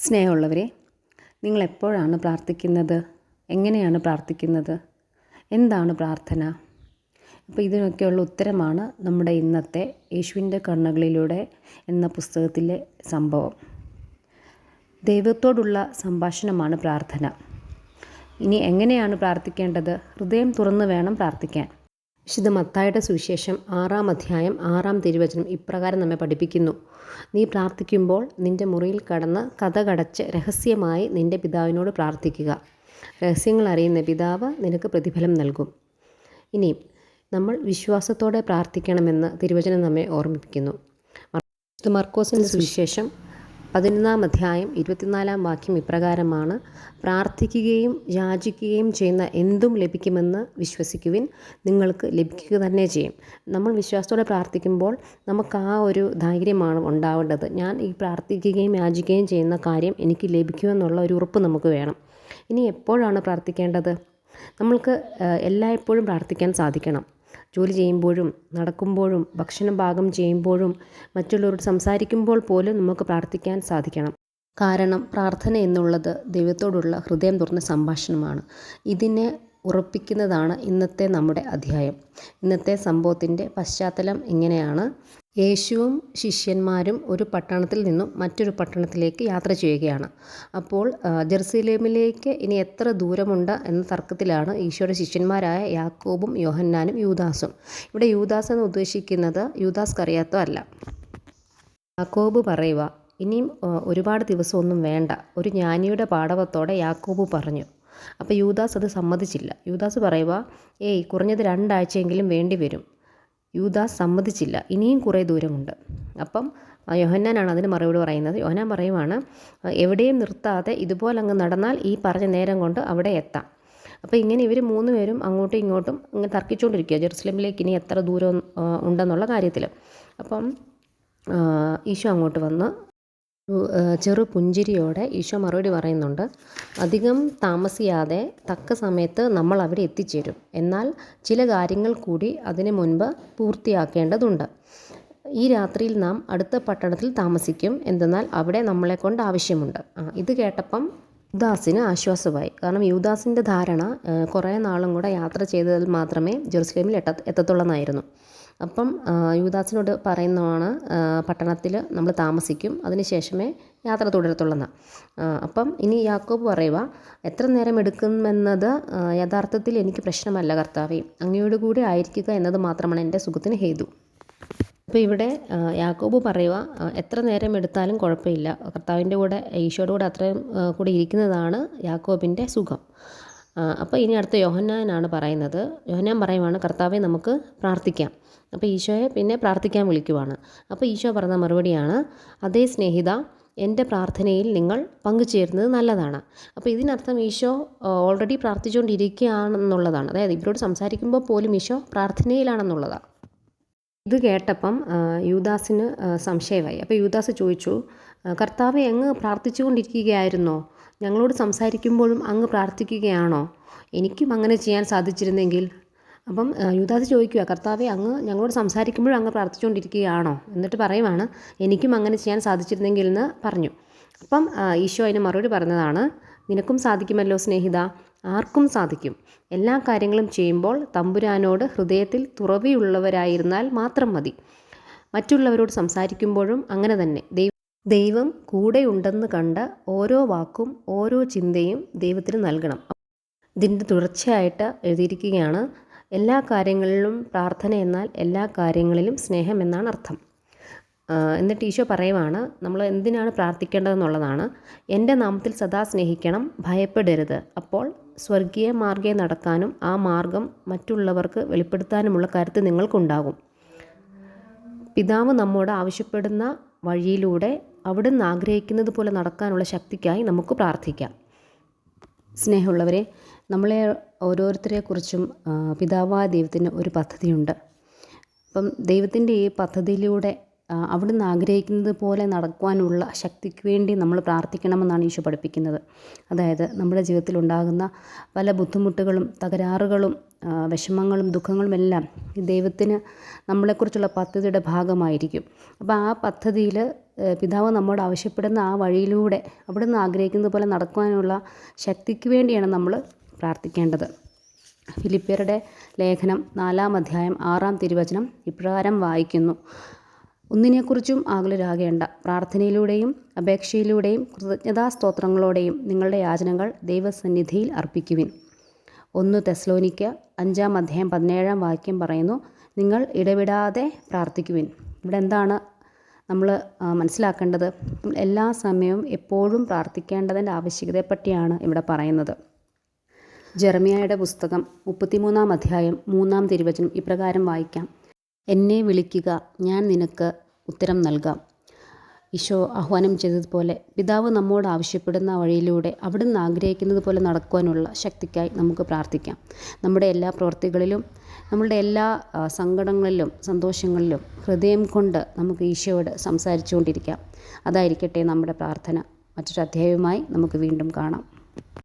സ്നേഹമുള്ളവരെ, നിങ്ങളെപ്പോഴാണ് പ്രാർത്ഥിക്കുന്നത്? എങ്ങനെയാണ് പ്രാർത്ഥിക്കുന്നത്? എന്താണ് പ്രാർത്ഥന? അപ്പോൾ ഇതിനൊക്കെയുള്ള ഉത്തരമാണ് നമ്മുടെ ഇന്നത്തെ യേശുവിൻ്റെ കണ്ണുകളിലൂടെ എന്ന പുസ്തകത്തിലെ സംഭവം. ദൈവത്തോടുള്ള സംഭാഷണമാണ് പ്രാർത്ഥന. ഇനി എങ്ങനെയാണ് പ്രാർത്ഥിക്കേണ്ടത്? ഹൃദയം തുറന്ന് വേണം പ്രാർത്ഥിക്കാൻ. വിശുദ്ധ മത്തായിയുടെ സുവിശേഷം 6-ാം അധ്യായം 6-ാം തിരുവചനം ഇപ്രകാരം നമ്മെ പഠിപ്പിക്കുന്നു: നീ പ്രാർത്ഥിക്കുമ്പോൾ നിൻ്റെ മുറിയിൽ കടന്ന് കതകടച്ച് രഹസ്യമായി നിൻ്റെ പിതാവിനോട് പ്രാർത്ഥിക്കുക. രഹസ്യങ്ങൾ അറിയുന്ന പിതാവ് നിനക്ക് പ്രതിഫലം നൽകും. ഇനിയും നമ്മൾ വിശ്വാസത്തോടെ പ്രാർത്ഥിക്കണമെന്ന് തിരുവചനം നമ്മെ ഓർമ്മിപ്പിക്കുന്നു. മർക്കോസിൻ്റെ സുവിശേഷം 11-ാം അധ്യായം 24-ാം വാക്യം ഇപ്രകാരമാണ്: പ്രാർത്ഥിക്കുകയും യാചിക്കുകയും ചെയ്യുന്ന എന്തും ലഭിക്കുമെന്ന് വിശ്വസിക്കുവിൻ, നിങ്ങൾക്ക് ലഭിക്കുക തന്നെ ചെയ്യും. നമ്മൾ വിശ്വാസത്തോടെ പ്രാർത്ഥിക്കുമ്പോൾ നമുക്ക് ആ ഒരു ധൈര്യമാണ് ഉണ്ടാവേണ്ടത്. ഞാൻ ഈ പ്രാർത്ഥിക്കുകയും യാചിക്കുകയും ചെയ്യുന്ന കാര്യം എനിക്ക് ലഭിക്കുമെന്നുള്ള ഒരു ഉറപ്പ് നമുക്ക് വേണം. ഇനി എപ്പോഴാണ് പ്രാർത്ഥിക്കേണ്ടത്? നമ്മൾക്ക് എല്ലായ്പ്പോഴും പ്രാർത്ഥിക്കാൻ സാധിക്കണം. ജോലി ചെയ്യുമ്പോഴും, നടക്കുമ്പോഴും, ഭക്ഷണം പാകം ചെയ്യുമ്പോഴും, മറ്റുള്ളവരോട് സംസാരിക്കുമ്പോൾ പോലും നമുക്ക് പ്രാർത്ഥിക്കാൻ സാധിക്കണം. കാരണം പ്രാർത്ഥന എന്നുള്ളത് ദൈവത്തോടുള്ള ഹൃദയം തുറന്ന സംഭാഷണമാണ്. ഇതിനെ ഉറപ്പിക്കുന്നതാണ് ഇന്നത്തെ നമ്മുടെ അധ്യായം. ഇന്നത്തെ സംഭവത്തിൻ്റെ പശ്ചാത്തലം ഇങ്ങനെയാണ്: യേശുവും ശിഷ്യന്മാരും ഒരു പട്ടണത്തിൽ നിന്നും മറ്റൊരു പട്ടണത്തിലേക്ക് യാത്ര ചെയ്യുകയാണ്. അപ്പോൾ ജെറുസലേമിലേക്ക് ഇനി എത്ര ദൂരമുണ്ട് എന്ന തർക്കത്തിലാണ് ഈശോയുടെ ശിഷ്യന്മാരായ യാക്കോബും യോഹന്നാനും യൂദാസും. ഇവിടെ യൂദാസ് എന്ന് ഉദ്ദേശിക്കുന്നത് യൂദാസ് കറിയാത്തോ അല്ല. യാക്കോബ് പറയുക, ഇനിയും ഒരുപാട് ദിവസമൊന്നും വേണ്ട. ഒരു ജ്ഞാനിയുടെ പാടവത്തോടെ യാക്കോബ് പറഞ്ഞു. അപ്പോൾ യൂദാസ് അത് സമ്മതിച്ചില്ല. യൂദാസ് പറയുക, കുറഞ്ഞത് 2 ആഴ്ചയെങ്കിലും വേണ്ടി വരും. യൂദാസ് സമ്മതിച്ചില്ല, ഇനിയും കുറേ ദൂരമുണ്ട്. അപ്പം യോഹന്നാനാണ് അതിന് മറുപടി പറയുന്നത്. യോഹന്നാൻ പറയുവാണ്, എവിടെയും നിർത്താതെ ഇതുപോലെ അങ്ങ് നടന്നാൽ ഈ പറഞ്ഞ നേരം കൊണ്ട് അവിടെ എത്താം. അപ്പോൾ ഇങ്ങനെ ഇവർ 3 പേരും അങ്ങോട്ടും ഇങ്ങോട്ടും ഇങ്ങനെ തർക്കിച്ചുകൊണ്ടിരിക്കുക ജെറുസലേമിലേക്ക് ഇനി എത്ര ദൂരം ഉണ്ടെന്നുള്ള കാര്യത്തിൽ. അപ്പം ഈശോ അങ്ങോട്ട് വന്ന് ചെറു പുഞ്ചിരിയോടെ ഈശോ മറുപടി പറയുന്നുണ്ട്: അധികം താമസിയാതെ തക്ക സമയത്ത് നമ്മൾ അവിടെ എത്തിച്ചേരും. എന്നാൽ ചില കാര്യങ്ങൾ കൂടി അതിനു മുൻപ് പൂർത്തിയാക്കേണ്ടതുണ്ട്. ഈ രാത്രിയിൽ നാം അടുത്ത പട്ടണത്തിൽ താമസിക്കും. എന്തെന്നാൽ അവിടെ നമ്മളെ കൊണ്ട് ആവശ്യമുണ്ട്. ഇത് കേട്ടപ്പം യൂദാസിന് ആശ്വാസമായി. കാരണം യൂദാസിൻ്റെ ധാരണ കുറേ നാളും കൂടെ യാത്ര ചെയ്തതിൽ മാത്രമേ ജെറുസലേമിൽ എത്തത്തുള്ളെന്നായിരുന്നു. അപ്പം യൂദാസിനോട് പറയുന്നതാണ്, പട്ടണത്തിൽ നമ്മൾ താമസിക്കും, അതിനുശേഷമേ യാത്ര തുടരത്തുള്ളെന്ന്. അപ്പം ഇനി യാക്കോബ് പറയുക, എത്ര നേരം എടുക്കുമെന്നത് യഥാർത്ഥത്തിൽ എനിക്ക് പ്രശ്നമല്ല കർത്താവേ, അങ്ങയോട് കൂടെ ആയിരിക്കുക എന്നത് മാത്രമാണ് എൻ്റെ സുഖത്തിന് ഹേതു. അപ്പോൾ ഇവിടെ യാക്കോബ് പറയുക, എത്ര നേരം എടുത്താലും കുഴപ്പമില്ല, കർത്താവിൻ്റെ കൂടെ, ഈശോയുടെ കൂടെ അത്രയും കൂടെ ഇരിക്കുന്നതാണ് യാക്കോബിൻ്റെ സുഖം. അപ്പോൾ ഇനി അടുത്ത യോഹന്നാനാണ് പറയുന്നത്. യോഹന്നാൻ പറയുവാണ്, കർത്താവെ നമുക്ക് പ്രാർത്ഥിക്കാം. അപ്പോൾ ഈശോയെ പിന്നെ പ്രാർത്ഥിക്കാൻ വിളിക്കുവാണ്. അപ്പോൾ ഈശോ പറഞ്ഞ മറുപടിയാണ്, അതേ സ്നേഹിത, എൻ്റെ പ്രാർത്ഥനയിൽ നിങ്ങൾ പങ്കുചേരുന്നത് നല്ലതാണ്. അപ്പോൾ ഇതിനർത്ഥം ഈശോ ഓൾറെഡി പ്രാർത്ഥിച്ചുകൊണ്ടിരിക്കുകയാണെന്നുള്ളതാണ്. അതായത് ഇവരോട് സംസാരിക്കുമ്പോൾ പോലും ഈശോ പ്രാർത്ഥനയിലാണെന്നുള്ളതാണ്. ഇത് കേട്ടപ്പം യൂദാസിന് സംശയമായി. അപ്പോൾ യൂദാസ് ചോദിച്ചു, കർത്താവെ, അങ്ങ് പ്രാർത്ഥിച്ചുകൊണ്ടിരിക്കുകയായിരുന്നോ? ഞങ്ങളോട് സംസാരിക്കുമ്പോഴും അങ്ങ് പ്രാർത്ഥിക്കുകയാണോ? എനിക്കും അങ്ങനെ ചെയ്യാൻ സാധിച്ചിരുന്നെങ്കിൽ. അപ്പം യൂദാസ് ചോദിക്കുക, കർത്താവെ, അങ്ങ് ഞങ്ങളോട് സംസാരിക്കുമ്പോഴും അങ്ങ് പ്രാർത്ഥിച്ചുകൊണ്ടിരിക്കുകയാണോ? എന്നിട്ട് പറയുവാണ്, എനിക്കും അങ്ങനെ ചെയ്യാൻ സാധിച്ചിരുന്നെങ്കിൽ എന്ന് പറഞ്ഞു. അപ്പം ഈശോ അതിന് മറുപടി പറഞ്ഞതാണ്, നിനക്കും സാധിക്കുമല്ലോ സ്നേഹിത, ആർക്കും സാധിക്കും. എല്ലാ കാര്യങ്ങളും ചെയ്യുമ്പോൾ തമ്പുരാനോട് ഹൃദയത്തിൽ തുറവിയുള്ളവരായിരുന്നാൽ മാത്രം മതി. മറ്റുള്ളവരോട് സംസാരിക്കുമ്പോഴും അങ്ങനെ തന്നെ. ദൈവം കൂടെയുണ്ടെന്ന് കണ്ട് ഓരോ വാക്കും ഓരോ ചിന്തയും ദൈവത്തിന് നൽകണം. ഇതിൻ്റെ തുടർച്ചയായിട്ട് എഴുതിയിരിക്കുകയാണ്, എല്ലാ കാര്യങ്ങളിലും പ്രാർത്ഥന എന്നാൽ എല്ലാ കാര്യങ്ങളിലും സ്നേഹം എന്നാണ് അർത്ഥം. എന്നിട്ട് ഈശോ പറയുവാണ്, നമ്മൾ എന്തിനാണ് പ്രാർത്ഥിക്കേണ്ടതെന്നുള്ളതാണ്. എൻ്റെ നാമത്തിൽ സദാ സ്നേഹിക്കണം, ഭയപ്പെടരുത്. അപ്പോൾ സ്വർഗീയ മാർഗ്ഗേ നടക്കാനും ആ മാർഗം മറ്റുള്ളവർക്ക് വെളിപ്പെടുത്താനുമുള്ള കരുത്ത് നിങ്ങൾക്കുണ്ടാകും. പിതാവ് നമ്മോട് ആവശ്യപ്പെടുന്ന വഴിയിലൂടെ അവിടുന്ന് ആഗ്രഹിക്കുന്നത് പോലെ നടക്കാനുള്ള ശക്തിക്കായി നമുക്ക് പ്രാർത്ഥിക്കാം. സ്നേഹമുള്ളവരെ, നമ്മളെ ഓരോരുത്തരെക്കുറിച്ചും പിതാവായ ദൈവത്തിന് ഒരു പദ്ധതിയുണ്ട്. അപ്പം ദൈവത്തിൻ്റെ ഈ പദ്ധതിയിലൂടെ അവിടുന്ന് ആഗ്രഹിക്കുന്നത് പോലെ നടക്കുവാനുള്ള ശക്തിക്ക് വേണ്ടി നമ്മൾ പ്രാർത്ഥിക്കണമെന്നാണ് ഈശോ പഠിപ്പിക്കുന്നത്. അതായത് നമ്മുടെ ജീവിതത്തിലുണ്ടാകുന്ന പല ബുദ്ധിമുട്ടുകളും തകരാറുകളും വിഷമങ്ങളും ദുഃഖങ്ങളും എല്ലാം ഈ ദൈവത്തിന് നമ്മളെക്കുറിച്ചുള്ള പദ്ധതിയുടെ ഭാഗമായിരിക്കും. അപ്പോൾ ആ പദ്ധതിയിൽ പിതാവ് നമ്മോട് ആവശ്യപ്പെടുന്ന ആ വഴിയിലൂടെ അവിടുന്ന് ആഗ്രഹിക്കുന്നത് പോലെ നടക്കുവാനുള്ള ശക്തിക്ക് വേണ്ടിയാണ് നമ്മൾ പ്രാർത്ഥിക്കേണ്ടത്. ഫിലിപ്പിയരുടെ ലേഖനം 4-ാം അധ്യായം 6-ാം തിരുവചനം ഇപ്രകാരം വായിക്കുന്നു: ഒന്നിനെക്കുറിച്ചും ആകുലരാകേണ്ട, പ്രാർത്ഥനയിലൂടെയും അപേക്ഷയിലൂടെയും കൃതജ്ഞതാസ്തോത്രങ്ങളോടെയും നിങ്ങളുടെ യാചനകൾ ദൈവസന്നിധിയിൽ അർപ്പിക്കുവിൻ. 1 തെസ്സലോനിക്ക 5-ാം അധ്യായം 17-ാം വാക്യം പറയുന്നു: നിങ്ങൾ ഇടവിടാതെ പ്രാർത്ഥിക്കുവിൻ. ഇവിടെ എന്താണ് നമ്മൾ മനസ്സിലാക്കേണ്ടത്? എല്ലാ സമയവും എപ്പോഴും പ്രാർത്ഥിക്കേണ്ടതിൻ്റെ ആവശ്യകതയെപ്പറ്റിയാണ് ഇവിടെ പറയുന്നത്. ജെറമ്യായുടെ പുസ്തകം 33-ാം അധ്യായം 3-ാം തിരുവചനം ഇപ്രകാരം വായിക്കാം: എന്നെ വിളിക്കുക, ഞാൻ നിനക്ക് ഉത്തരം നൽകാം. ഈശോ ആഹ്വാനം ചെയ്തതുപോലെ പിതാവ് നമ്മോട് ആവശ്യപ്പെടുന്ന വഴിയിലൂടെ അവിടുന്ന് ആഗ്രഹിക്കുന്നത് പോലെ നടക്കുവാനുള്ള ശക്തിക്കായി നമുക്ക് പ്രാർത്ഥിക്കാം. നമ്മുടെ എല്ലാ പ്രവൃത്തികളിലും നമ്മളുടെ എല്ലാ സങ്കടങ്ങളിലും സന്തോഷങ്ങളിലും ഹൃദയം കൊണ്ട് നമുക്ക് ഈശോയോട് സംസാരിച്ചുകൊണ്ടിരിക്കാം. അതായിരിക്കട്ടെ നമ്മുടെ പ്രാർത്ഥന. മറ്റൊരു അധ്യായവുമായി നമുക്ക് വീണ്ടും കാണാം.